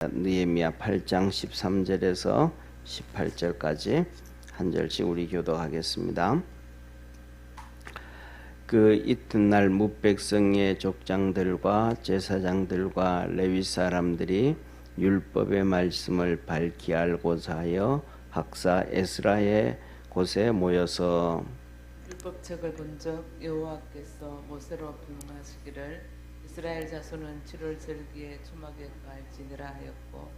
느헤미야 8장 13절에서 18절까지 한 절씩 우리 교독하겠습니다. 그 이튿날 뭇백성의 족장들과 제사장들과 레위 사람들이 율법의 말씀을 밝히 알고자 하여 학사 에스라의 곳에 모여서 율법책을 본즉 여호와께서 모세로 명하시기를 이스라엘 자손은 7월 절기에 초막에 갈지니라 하였고,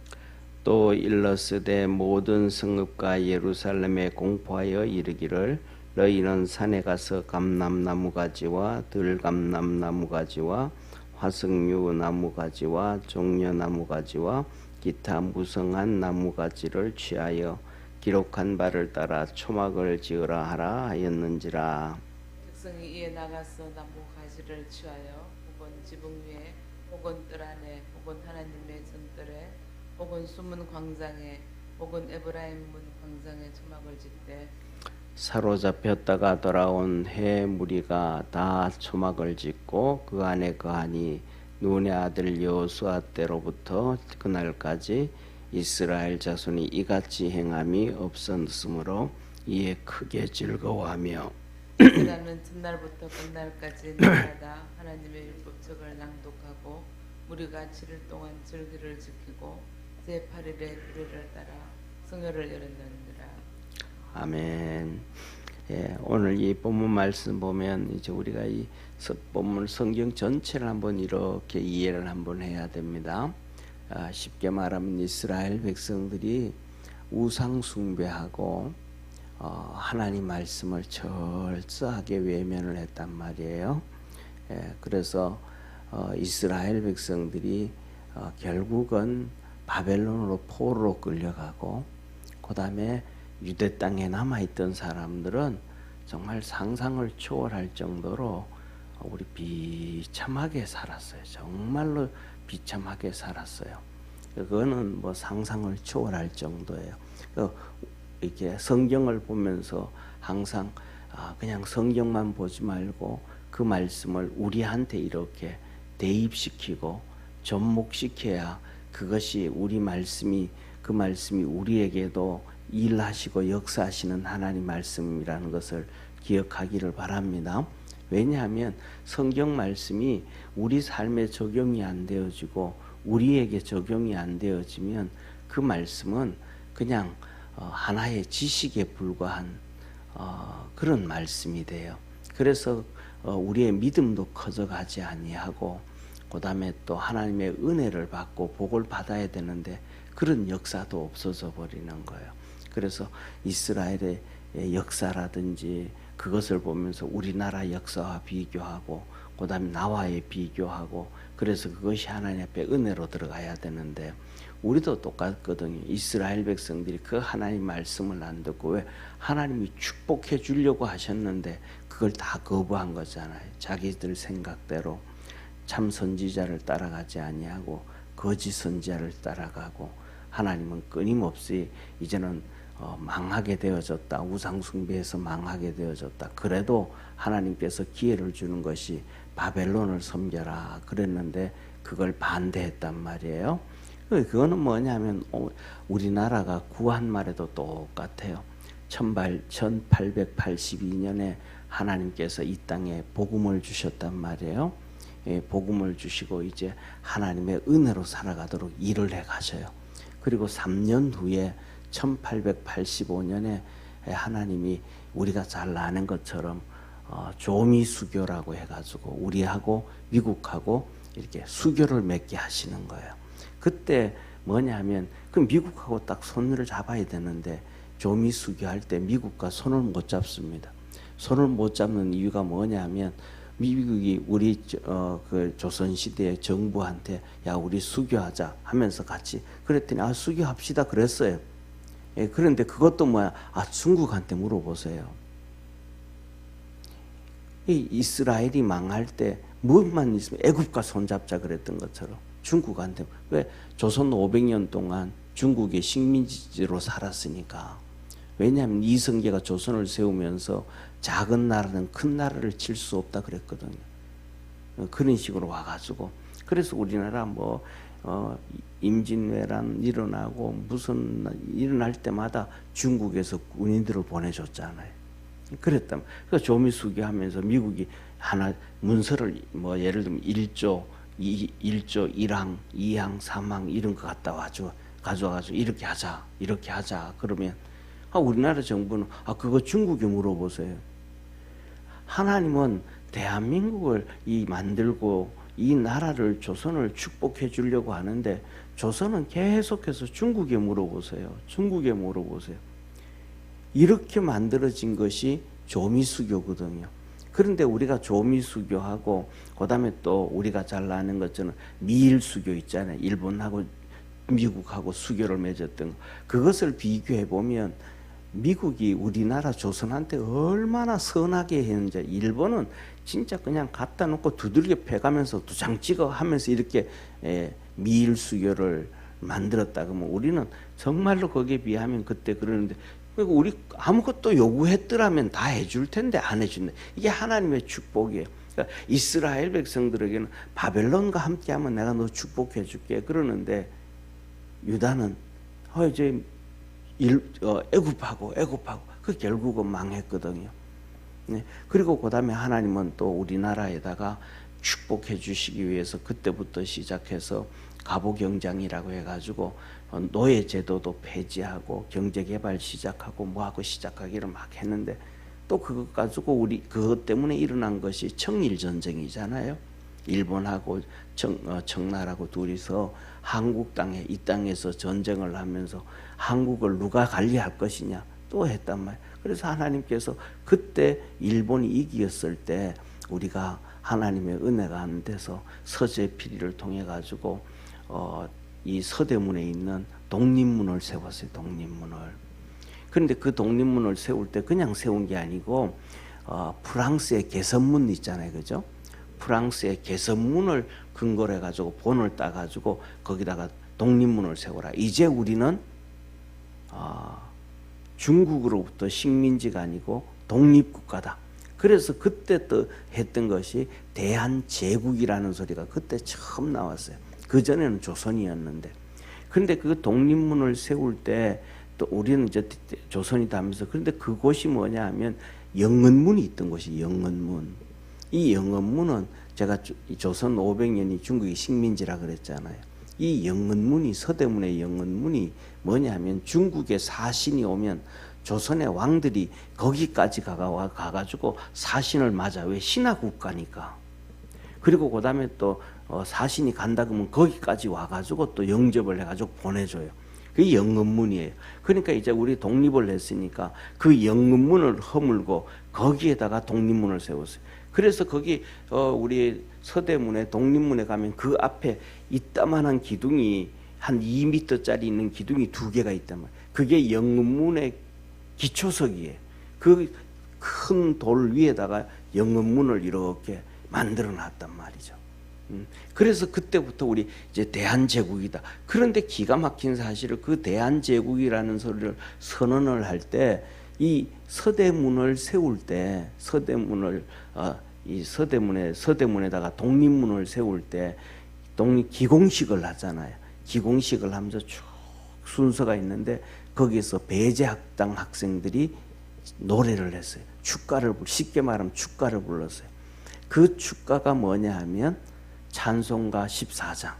또 일러스되 모든 성읍과 예루살렘에 공포하여 이르기를 너희는 산에 가서 감람나무 가지와 들감람나무 가지와 화석류 나무 가지와 종려나무 가지와 기타 무성한 나무 가지를 취하여 기록한 바를 따라 초막을 지으라 하라 하였는지라. 백성이 이에 나가서 나무 가지를 취하여 혹은 지붕 위에 혹은 뜰 안에 혹은 하나님의 전뜰에 혹은 숨은 광장에 혹은 에브라임 문 광장에 초막을 짓되, 사로잡혔다가 돌아온 해 무리가 다 초막을 짓고 그 안에 거하니 눈의 아들 여호수아 때로부터 그날까지 이스라엘 자손이 이같이 행함이 없었으므로 이에 크게 즐거워하며 이스라엘은 첫날부터 끝날까지 날마다 하나님의 율법책을 낭독하고 무리가 7일 동안 절기를 지키고 제8일에 규례를 따라 성회를 열었느니라. 아멘. 예, 오늘 이 본문 말씀 보면 이제 우리가 이 본문 성경 전체를 한번 이렇게 이해를 한번 해야 됩니다. 쉽게 말하면 이스라엘 백성들이 우상 숭배하고 하나님 말씀을 철저하게 외면을 했단 말이에요. 예, 그래서 이스라엘 백성들이 결국은 바벨론으로 포로로 끌려가고, 그 다음에 유대 땅에 남아있던 사람들은 정말 상상을 초월할 정도로 우리 비참하게 살았어요. 정말로 비참하게 살았어요. 그거는 뭐 상상을 초월할 정도예요. 이렇게 성경을 보면서 항상 그냥 성경만 보지 말고 그 말씀을 우리한테 이렇게 대입시키고 접목시켜야 그것이 그 말씀이 우리에게도 일하시고 역사하시는 하나님 말씀이라는 것을 기억하기를 바랍니다. 왜냐하면 성경 말씀이 우리 삶에 적용이 안 되어지고 우리에게 적용이 안 되어지면 그 말씀은 그냥 하나의 지식에 불과한 그런 말씀이 돼요. 그래서 우리의 믿음도 커져가지 아니하고, 그 다음에 또 하나님의 은혜를 받고 복을 받아야 되는데 그런 역사도 없어져 버리는 거예요. 그래서 이스라엘의 역사라든지 그것을 보면서 우리나라 역사와 비교하고, 그 다음에 나와의 비교하고, 그래서 그것이 하나님 앞에 은혜로 들어가야 되는데 우리도 똑같거든요. 이스라엘 백성들이 그 하나님 말씀을 안 듣고, 왜 하나님이 축복해 주려고 하셨는데 그걸 다 거부한 거잖아요. 자기들 생각대로 참 선지자를 따라가지 아니하고 거짓 선지자를 따라가고, 하나님은 끊임없이 이제는 망하게 되어졌다. 우상 숭배해서 망하게 되어졌다. 그래도 하나님께서 기회를 주는 것이 바벨론을 섬겨라 그랬는데 그걸 반대했단 말이에요. 그거는 뭐냐면 우리나라가 구한 말에도 똑같아요. 1882년에 하나님께서 이 땅에 복음을 주셨단 말이에요. 예, 복음을 주시고 이제 하나님의 은혜로 살아가도록 일을 해 가셔요. 그리고 3년 후에 1885년에 하나님이 우리가 잘 아는 것처럼 조미수교라고 해가지고 우리하고 미국하고 이렇게 수교를 맺게 하시는 거예요. 그때 뭐냐면 그 미국하고 딱 손을 잡아야 되는데 조미수교 할 때 미국과 손을 못 잡습니다. 손을 못 잡는 이유가 뭐냐면 미국이 우리 그 조선시대의 정부한테 야 우리 수교하자 하면서 같이 그랬더니 수교합시다 그랬어요. 예, 그런데 그것도 뭐야? 중국한테 물어보세요. 이 이스라엘이 망할 때 무엇만 있으면 애굽과 손잡자 그랬던 것처럼 중국한테, 왜? 조선 500년 동안 중국의 식민지로 살았으니까. 왜냐하면 이성계가 조선을 세우면서 작은 나라는 큰 나라를 칠 수 없다 그랬거든요. 그런 식으로 와가지고, 그래서 우리나라 임진왜란 일어나고 무슨 일어날 때마다 중국에서 군인들을 보내줬잖아요. 그랬다면 그 조미수교하면서 미국이 하나 문서를 뭐 예를 들면 1조 1항, 2항, 3항 이런 거 갖다 가져와가지고 이렇게 하자 그러면 우리나라 정부는 그거 중국에 물어보세요. 하나님은 대한민국을 만들고 이 나라를 조선을 축복해 주려고 하는데 조선은 계속해서 중국에 물어보세요. 이렇게 만들어진 것이 조미수교거든요. 그런데 우리가 조미수교하고 그다음에 또 우리가 잘 아는 것처럼 미일수교 있잖아요. 일본하고 미국하고 수교를 맺었던 거. 그것을 비교해 보면 미국이 우리나라 조선한테 얼마나 선하게 했는지, 일본은 진짜 그냥 갖다 놓고 두들겨 패가면서 두장 찍어 하면서 이렇게 미일수교를 만들었다 그러면 우리는 정말로 거기에 비하면 그때 그러는데, 우리 아무것도 요구했더라면 다 해줄 텐데 안 해준다. 이게 하나님의 축복이에요. 그러니까 이스라엘 백성들에게는 바벨론과 함께하면 내가 너 축복해 줄게 그러는데, 유다는 이제 애굽하고 그 결국은 망했거든요. 네. 그리고 그 다음에 하나님은 또 우리나라에다가 축복해 주시기 위해서 그때부터 시작해서 가보경장이라고 해가지고 노예 제도도 폐지하고 경제개발 시작하고 뭐하고 시작하기를 막 했는데, 또 그것 가지고 그것 때문에 일어난 것이 청일전쟁이잖아요. 일본하고 청나라하고 둘이서 한국 땅에, 이 땅에서 전쟁을 하면서 한국을 누가 관리할 것이냐 또 했단 말이에요. 그래서 하나님께서 그때 일본이 이겼을 때 우리가 하나님의 은혜가 안 돼서 서재필이를 통해 가지고 이 서대문에 있는 독립문을 세웠어요. 독립문을. 그런데 그 독립문을 세울 때 그냥 세운 게 아니고 프랑스의 개선문 있잖아요, 그죠? 프랑스의 개선문을 근거로 해가지고 본을 따가지고 거기다가 독립문을 세워라. 이제 우리는 중국으로부터 식민지가 아니고 독립국가다. 그래서 그때 또 했던 것이 대한제국이라는 소리가 그때 처음 나왔어요. 그전에는 조선이었는데. 그런데 그 독립문을 세울 때 또 우리는 이제 조선이다 하면서, 그런데 그곳이 뭐냐 하면 영은문이 있던 곳이 영은문. 이 영은문은 제가 조선 500년이 중국이 식민지라 그랬잖아요. 이 영은문이, 서대문의 영은문이 뭐냐 하면 중국의 사신이 오면 조선의 왕들이 거기까지 가가지고 사신을 맞아. 왜? 신하국가니까. 그리고 그 다음에 또 사신이 간다 그러면 거기까지 와가지고 또 영접을 해가지고 보내줘요. 그게 영은문이에요. 그러니까 이제 우리 독립을 했으니까 그 영은문을 허물고 거기에다가 독립문을 세웠어요. 그래서 거기 우리 서대문에 독립문에 가면 그 앞에 이따만한 기둥이 한 2m짜리 있는 기둥이 2개가 있단 말이에요. 그게 영은문의 기초석이에요. 그 큰 돌 위에다가 영은문을 이렇게 만들어 놨단 말이죠. 그래서 그때부터 우리 이제 대한제국이다. 그런데 기가 막힌 사실은 그 대한제국이라는 소리를 선언을 할 때, 이 서대문을 세울 때, 서대문에다가 독립문을 세울 때 기공식을 하잖아요. 기공식을 하면서 쭉 순서가 있는데 거기서 배제학당 학생들이 노래를 했어요. 쉽게 말하면 축가를 불렀어요. 그 축가가 뭐냐 하면 찬송가 14장.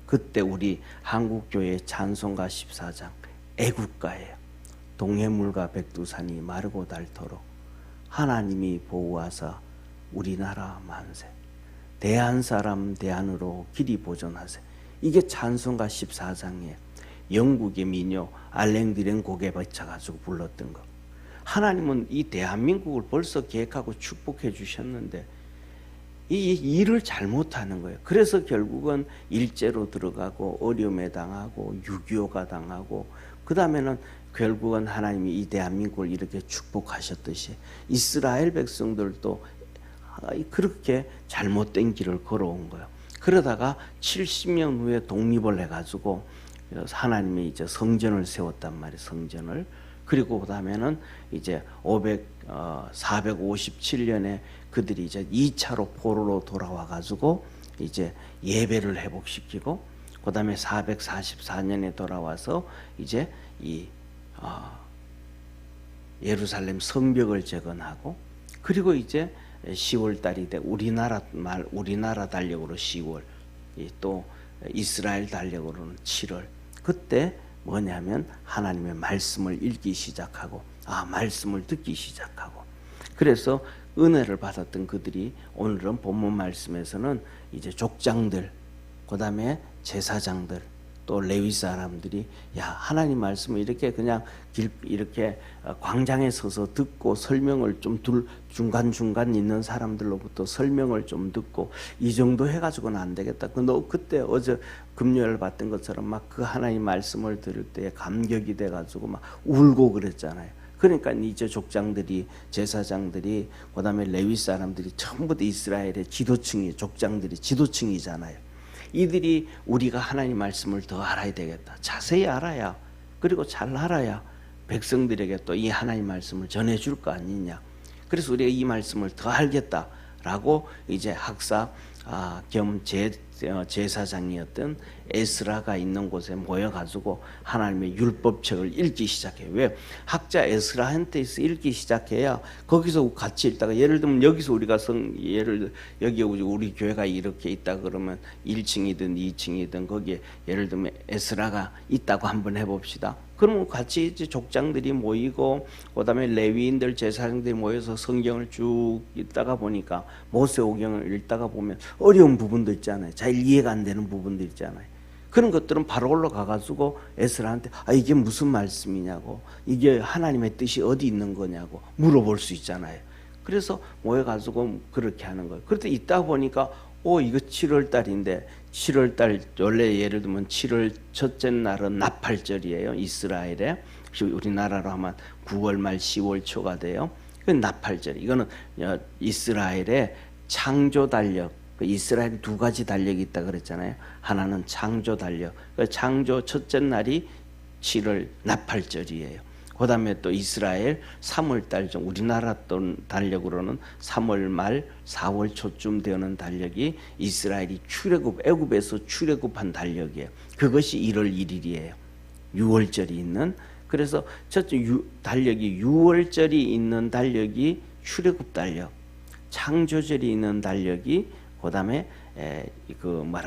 그때 우리 한국교회 찬송가 14장 애국가예요. 동해물과 백두산이 마르고 닳도록 하나님이 보호하사 우리나라 만세. 대한사람 대한으로 길이 보존하세. 이게 찬송가 14장이에요. 영국의 민요 알랭드랭 곡에 받쳐가지고 불렀던 거. 하나님은 이 대한민국을 벌써 계획하고 축복해 주셨는데 이 일을 잘못하는 거예요. 그래서 결국은 일제로 들어가고 어려움에 당하고 6.25가 당하고, 그 다음에는 결국은 하나님이 이 대한민국을 이렇게 축복하셨듯이 이스라엘 백성들도 그렇게 잘못된 길을 걸어온 거예요. 그러다가 70년 후에 독립을 해가지고 하나님이 이제 성전을 세웠단 말이에요. 성전을. 그리고 그 다음에는 이제 457년에 그들이 이제 2차로 포로로 돌아와 가지고 이제 예배를 회복시키고, 그다음에 444년에 돌아와서 이제 이 예루살렘 성벽을 재건하고, 그리고 이제 10월 달이 돼 우리나라 달력으로 10월, 또 이스라엘 달력으로는 7월. 그때 뭐냐면 하나님의 말씀을 읽기 시작하고 말씀을 듣기 시작하고, 그래서 은혜를 받았던 그들이 오늘은 본문 말씀에서는 이제 족장들, 그다음에 제사장들, 또 레위 사람들이 하나님 말씀을 이렇게 그냥 이렇게 광장에 서서 듣고 설명을 좀 중간중간 있는 사람들로부터 설명을 좀 듣고 이 정도 해가지고는 안 되겠다. 너 그때 어제 금요일 봤던 것처럼 막 그 하나님 말씀을 들을 때 감격이 돼가지고 막 울고 그랬잖아요. 그러니까 이제 족장들이, 제사장들이, 그다음에 레위 사람들이 전부 다 이스라엘의 지도층이, 족장들이 지도층이잖아요. 이들이 우리가 하나님 말씀을 더 알아야 되겠다. 자세히 알아야, 그리고 잘 알아야 백성들에게 또 이 하나님 말씀을 전해줄 거 아니냐. 그래서 우리가 이 말씀을 더 알겠다라고 이제 학사 겸 제사장이었던 에스라가 있는 곳에 모여가지고 하나님의 율법책을 읽기 시작해요. 왜? 학자 에스라한테서 읽기 시작해야 거기서 같이 읽다가, 예를 들면 여기서 우리가 여기 우리 교회가 이렇게 있다 그러면 1층이든 2층이든 거기에 예를 들면 에스라가 있다고 한번 해봅시다. 그러면 같이 이제 족장들이 모이고 그다음에 레위인들, 제사장들이 모여서 성경을 쭉 읽다가 보니까 모세오경을 읽다가 보면 어려운 부분도 있잖아요. 잘 이해가 안 되는 부분도 있잖아요. 그런 것들은 바로 올라가가지고 에스라한테 이게 무슨 말씀이냐고, 이게 하나님의 뜻이 어디 있는 거냐고 물어볼 수 있잖아요. 그래서 모여가지고 그렇게 하는 거예요. 그런데 있다 보니까 이거 7월 달인데, 7월 달 원래 예를 들면 7월 첫째 날은 나팔절이에요. 이스라엘에. 우리나라로 하면 9월 말 10월 초가 돼요. 그 나팔절. 이거는 이스라엘의 창조 달력. 이스라엘이 두 가지 달력이 있다 그랬잖아요. 하나는 창조 달력. 창조 첫째 날이 7월 나팔절이에요. 그 다음에 또 이스라엘 3월달, 우리나라 달력으로는 3월 말 4월 초쯤 되는 달력이 이스라엘이 애굽에서 출애굽한 달력이에요. 그것이 1월 1일이에요. 6월절이 있는. 그래서 첫째 달력이 6월절이 있는 달력이 출애굽 달력, 창조절이 있는 달력이 그 다음에 9월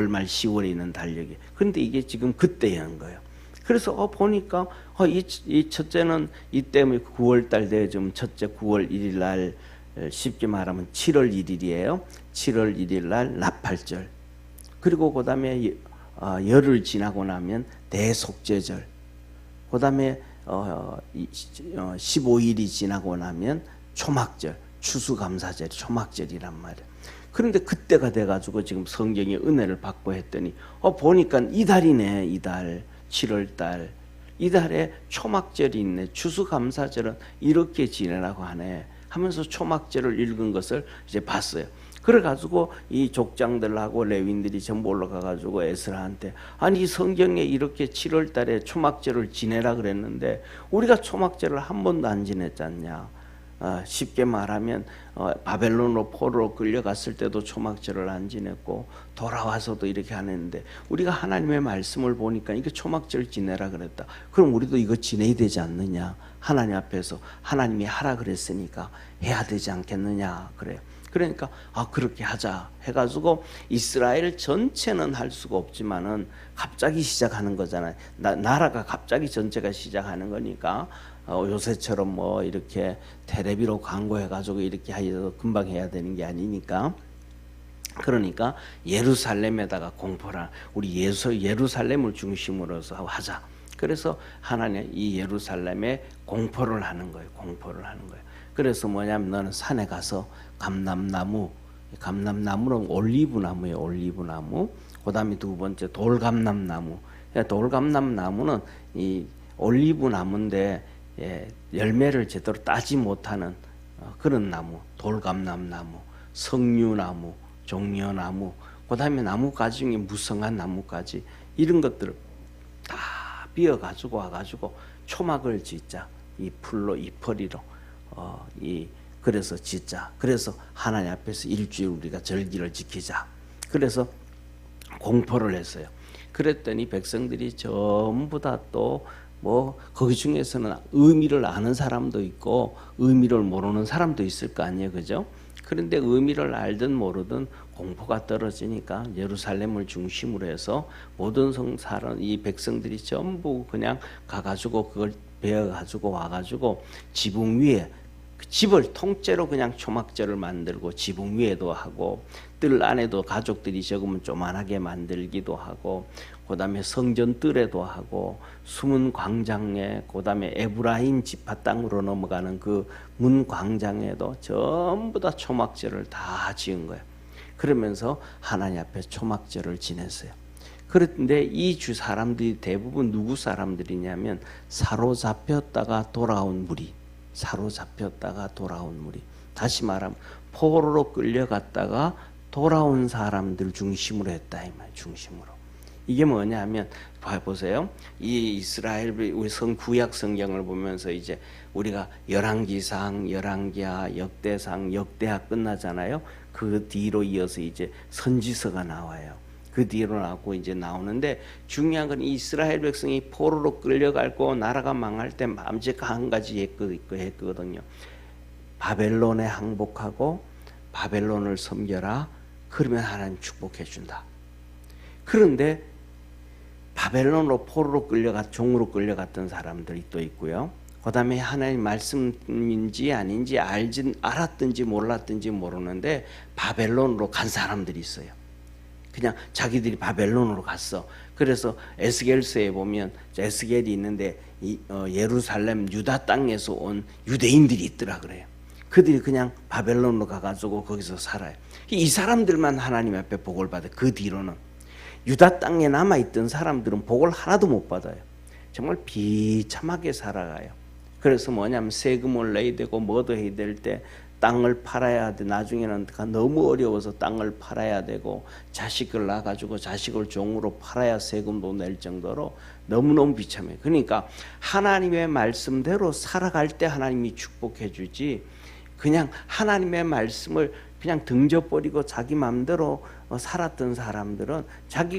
말 10월에 있는 달력이. 그런데 이게 지금 그때 한 거예요. 그래서 보니까 이 첫째는 이때 9월달 돼 좀 첫째 9월 1일 날, 쉽게 말하면 7월 1일이에요. 7월 1일 날 나팔절. 그리고 그다음에 열흘 지나고 나면 대속죄절. 그다음에 15일이 지나고 나면 초막절, 추수감사절, 초막절이란 말이에요. 그런데 그때가 돼가지고 지금 성경의 은혜를 받고 했더니 보니까 이달이네. 이달 7월달 이달에 초막절이 있네. 추수감사절은 이렇게 지내라고 하네 하면서 초막절을 읽은 것을 이제 봤어요. 그래가지고 이 족장들하고 레위인들이 전부 올라가가지고 에스라한테 아니 성경에 이렇게 7월달에 초막절을 지내라 그랬는데 우리가 초막절을 한 번도 안 지냈잖냐. 쉽게 말하면 바벨론으로 포로로 끌려갔을 때도 초막절을 안 지냈고 돌아와서도 이렇게 하는데 우리가 하나님의 말씀을 보니까 이거 초막절 지내라 그랬다. 그럼 우리도 이거 지내야 되지 않느냐. 하나님 앞에서 하나님이 하라 그랬으니까 해야 되지 않겠느냐 그래요. 그러니까 그렇게 하자 해가지고 이스라엘 전체는 할 수가 없지만은 갑자기 시작하는 거잖아요. 나라가 갑자기 전체가 시작하는 거니까 요새처럼 뭐 이렇게 텔레비로 광고해가지고 이렇게 해서 금방 해야 되는 게 아니니까. 그러니까 예루살렘에다가 공포를 우리 예루살렘을 중심으로서 하자. 그래서 하나님 이 예루살렘에 공포를 하는 거예요. 공포를 하는 거예요. 그래서 뭐냐면 너는 산에 가서 감람나무는 올리브나무예요. 올리브나무. 그다음에 두 번째 돌감람나무. 돌감람나무는 이 올리브나무인데 열매를 제대로 따지 못하는 그런 나무. 돌감람나무, 석류나무, 종려나무. 그다음에 나무가지 중에 무성한 나무까지 이런 것들을 다 비워가지고 와가지고 초막을 짓자. 이 풀로 이 퍼리로 그래서 짓자. 그래서 하나님 앞에서 일주일 우리가 절기를 지키자. 그래서 공포를 했어요. 그랬더니 백성들이 전부 다 또 뭐 거기 중에서는 의미를 아는 사람도 있고 의미를 모르는 사람도 있을 거 아니에요, 그죠? 그런데 의미를 알든 모르든 공포가 떨어지니까 예루살렘을 중심으로 해서 모든 성사는 이 백성들이 전부 그냥 가가지고 그걸 베어가지고 와가지고 지붕 위에 집을 통째로 그냥 초막절을 만들고 지붕 위에도 하고 뜰 안에도 가족들이 적으면 조만하게 만들기도 하고 그다음에 성전 뜰에도 하고 숨은 광장에 그다음에 에브라임 지파 땅으로 넘어가는 그 문 광장에도 전부 다 초막절을 다 지은 거예요. 그러면서 하나님 앞에 초막절을 지냈어요. 그런데 이 주 사람들이 대부분 누구 사람들이냐면 사로잡혔다가 돌아온 무리, 사로잡혔다가 돌아온 무리. 다시 말하면 포로로 끌려갔다가 돌아온 사람들 중심으로 했다 이 말, 중심으로. 이게 뭐냐면 보세요. 이 이스라엘 우리 구약 성경을 보면서 이제 우리가 열왕기상, 열왕기하, 역대상, 역대하 끝나잖아요. 그 뒤로 이어서 이제 선지서가 나와요. 그 뒤로 나오고 이제 나오는데 중요한 건 이스라엘 백성이 포로로 끌려가고 나라가 망할 때 암제가 한 가지 했거든요. 바벨론에 항복하고 바벨론을 섬겨라. 그러면 하나님 축복해 준다. 그런데 바벨론으로 포로로 종으로 끌려갔던 사람들이 또 있고요. 그 다음에 하나님 말씀인지 아닌지 알았든지 몰랐든지 모르는데 바벨론으로 간 사람들이 있어요. 그냥 자기들이 바벨론으로 갔어. 그래서 에스겔서에 보면 에스겔이 있는데 예루살렘 유다 땅에서 온 유대인들이 있더라 그래요. 그들이 그냥 바벨론으로 가가지고 거기서 살아요. 이 사람들만 하나님 앞에 복을 받아요. 그 뒤로는 유다 땅에 남아있던 사람들은 복을 하나도 못 받아요. 정말 비참하게 살아가요. 그래서 뭐냐면 세금을 내야 되고 뭐도 해야 될 때 땅을 팔아야 돼. 나중에는 너무 어려워서 땅을 팔아야 되고 자식을 낳아가지고 자식을 종으로 팔아야 세금도 낼 정도로 너무너무 비참해요. 그러니까 하나님의 말씀대로 살아갈 때 하나님이 축복해 주지 그냥 하나님의 말씀을 그냥 등져버리고 자기 마음대로 살았던 사람들은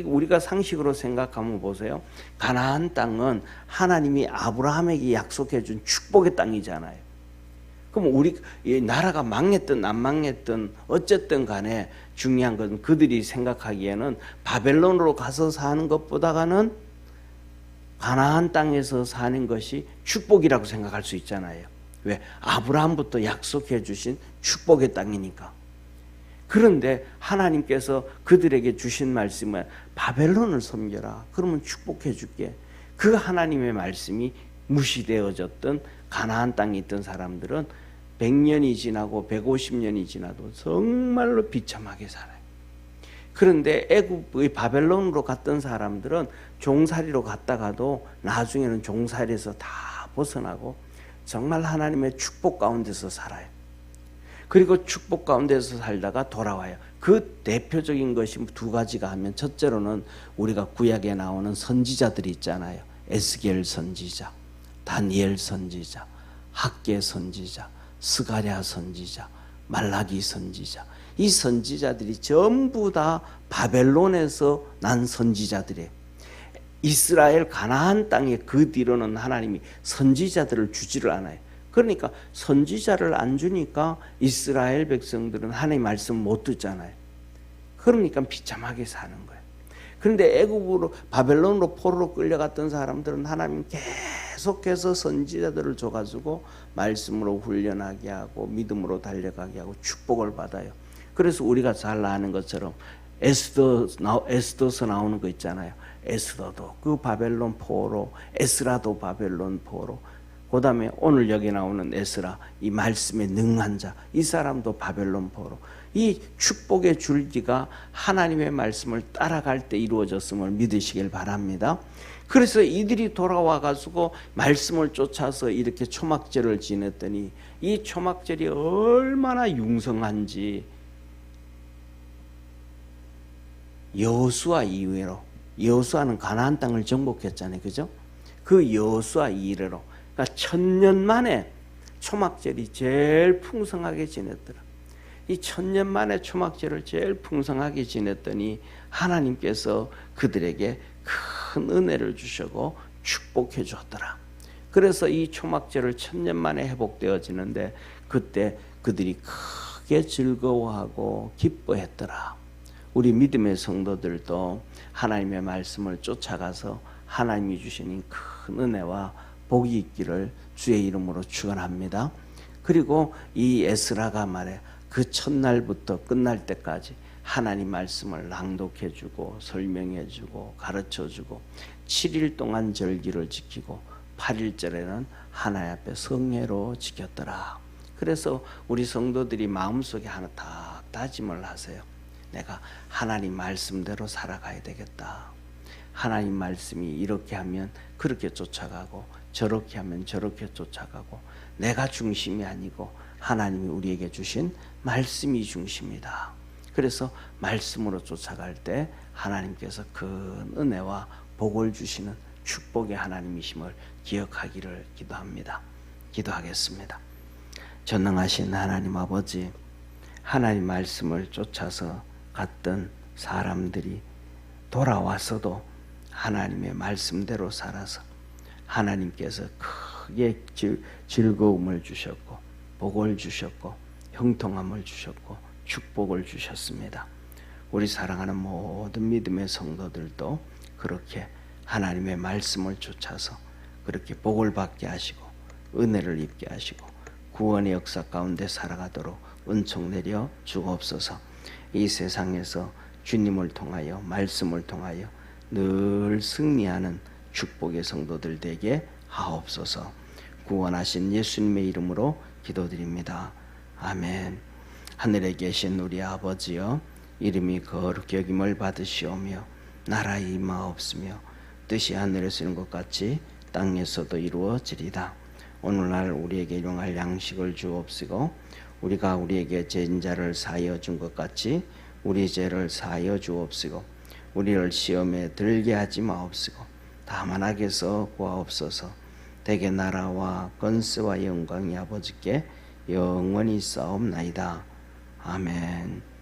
우리가 상식으로 생각하면 보세요. 가나안 땅은 하나님이 아브라함에게 약속해 준 축복의 땅이잖아요. 그럼 우리 나라가 망했든 안 망했든 어쨌든 간에 중요한 건 그들이 생각하기에는 바벨론으로 가서 사는 것보다는 가나안 땅에서 사는 것이 축복이라고 생각할 수 있잖아요. 왜? 아브라함부터 약속해 주신 축복의 땅이니까. 그런데 하나님께서 그들에게 주신 말씀은 바벨론을 섬겨라. 그러면 축복해 줄게. 그 하나님의 말씀이 무시되어졌던 가나안 땅에 있던 사람들은 100년이 지나고 150년이 지나도 정말로 비참하게 살아요. 그런데 애굽의 바벨론으로 갔던 사람들은 종살이로 갔다가도 나중에는 종살이에서 다 벗어나고 정말 하나님의 축복 가운데서 살아요. 그리고 축복 가운데서 살다가 돌아와요. 그 대표적인 것이 두 가지가 하면 첫째로는 우리가 구약에 나오는 선지자들이 있잖아요. 에스겔 선지자, 다니엘 선지자, 학개 선지자, 스가랴 선지자, 말라기 선지자. 이 선지자들이 전부 다 바벨론에서 난 선지자들이에요. 이스라엘 가나안 땅에 그 뒤로는 하나님이 선지자들을 주지를 않아요. 그러니까 선지자를 안 주니까 이스라엘 백성들은 하나님의 말씀 못 듣잖아요. 그러니까 비참하게 사는 거예요. 그런데 애굽으로 바벨론으로 포로로 끌려갔던 사람들은 하나님 계속해서 선지자들을 줘가지고 말씀으로 훈련하게 하고 믿음으로 달려가게 하고 축복을 받아요. 그래서 우리가 잘 아는 것처럼 에스더서 나오는 거 있잖아요. 에스더도 그 바벨론 포로, 에스라도 바벨론 포로, 그 다음에 오늘 여기 나오는 에스라, 이 말씀에 능한 자, 이 사람도 바벨론 포로. 이 축복의 줄기가 하나님의 말씀을 따라갈 때 이루어졌음을 믿으시길 바랍니다. 그래서 이들이 돌아와 가지고 말씀을 쫓아서 이렇게 초막절을 지냈더니 이 초막절이 얼마나 융성한지 여호수아 이후로, 여호수아는 가나안 땅을 정복했잖아요, 그죠? 그 여호수아 이후로, 그러니까 1000년 만에 초막절이 제일 풍성하게 지냈더라. 이 1000년 만에 초막절을 제일 풍성하게 지냈더니 하나님께서 그들에게 큰 은혜를 주시고 축복해 주었더라. 그래서 이 초막절을 1000년 만에 회복되어지는데 그때 그들이 크게 즐거워하고 기뻐했더라. 우리 믿음의 성도들도 하나님의 말씀을 쫓아가서 하나님이 주시는 큰 은혜와 복이 있기를 주의 이름으로 축원합니다. 그리고 이 에스라가 말해 그 첫날부터 끝날 때까지 하나님 말씀을 낭독해주고 설명해주고 가르쳐주고 7일 동안 절기를 지키고 8일절에는 하나님 앞에 성회로 지켰더라. 그래서 우리 성도들이 마음속에 하나 딱 다짐을 하세요. 내가 하나님 말씀대로 살아가야 되겠다. 하나님 말씀이 이렇게 하면 그렇게 쫓아가고 저렇게 하면 저렇게 쫓아가고 내가 중심이 아니고 하나님이 우리에게 주신 말씀이 중심이다. 그래서 말씀으로 쫓아갈 때 하나님께서 큰 은혜와 복을 주시는 축복의 하나님이심을 기억하기를 기도합니다. 기도하겠습니다. 전능하신 하나님 아버지, 하나님 말씀을 쫓아서 갔던 사람들이 돌아와서도 하나님의 말씀대로 살아서 하나님께서 크게 즐거움을 주셨고 복을 주셨고 형통함을 주셨고 축복을 주셨습니다. 우리 사랑하는 모든 믿음의 성도들도 그렇게 하나님의 말씀을 쫓아서 그렇게 복을 받게 하시고 은혜를 입게 하시고 구원의 역사 가운데 살아가도록 은총 내려 주옵소서. 이 세상에서 주님을 통하여 말씀을 통하여 늘 승리하는 축복의 성도들 되게 하옵소서. 구원하신 예수님의 이름으로 기도드립니다. 아멘. 하늘에 계신 우리 아버지여, 이름이 거룩히 여김을 받으시오며 나라의 임하옵시며 뜻이 하늘에서 이룬 것 같이 땅에서도 이루어지리다. 오늘날 우리에게 일용할 양식을 주옵시고 우리가 우리에게 죄인 자를 사하여 준 것 같이 우리 죄를 사하여 주옵시고 우리를 시험에 들게 하지 마옵시고 다만 악에서 구하옵소서. 대개 나라와 권세와 영광이 아버지께 영원히 싸움나이다. 아멘.